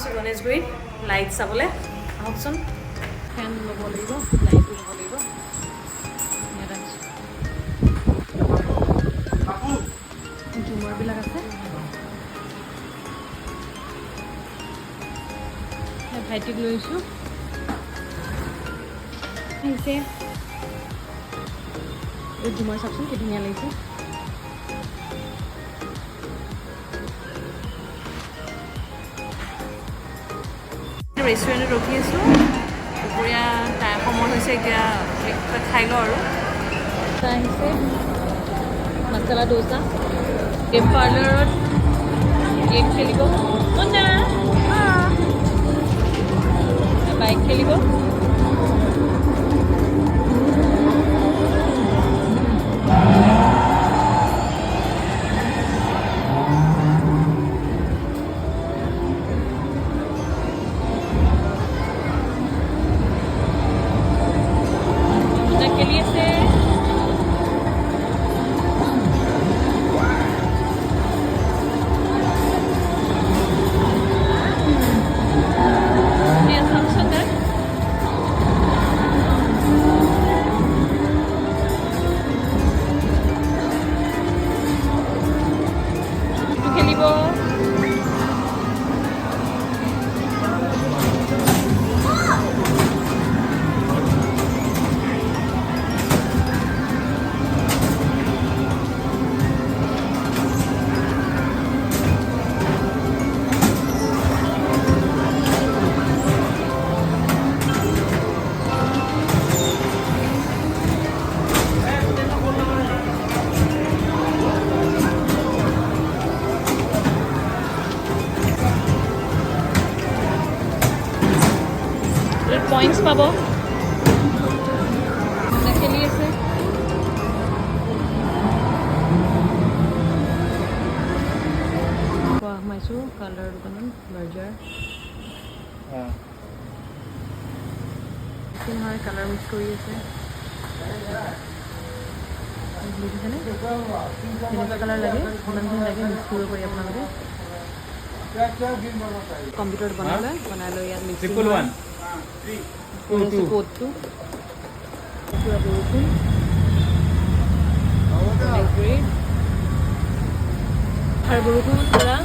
আহিছোঁ গণেশগুৰিত লাইট চাবলৈ আহকচোন ফেন ল'ব লাগিব লাইটো ল'ব লাগিব ঝুমৰবিলাক আছে ভাইটিক লৈছোঁ আহিছে এই ঝুমৰ চাওকচোন কি ধুনীয়া লাগিছে ৰেষ্টুৰেণ্টত ৰখি আছোঁ দুপৰীয়া সময় হৈছে এতিয়া খাই লওঁ আৰু আহিছে মছলা ডোচা গেম পাৰ্লাৰত গেম খেলিব বাইক খেলিব পইণ্টছ পাব খেলি আছে সোমাইছোঁ কালাৰ দোকানত বাৰ্জাৰ হয় কালাৰ মিক্স কৰি আছে দেখিছেনে কেনেকুৱা কালাৰ লাগে যিমানখিনি লাগে মিক্স কৰিব পাৰি আপোনালোকে কম্পিউটাৰত বনাই লৈ ইয়াত মিক্স কোডটো পুৰা বৰষুণ আৰু বৰষুণ পুৰা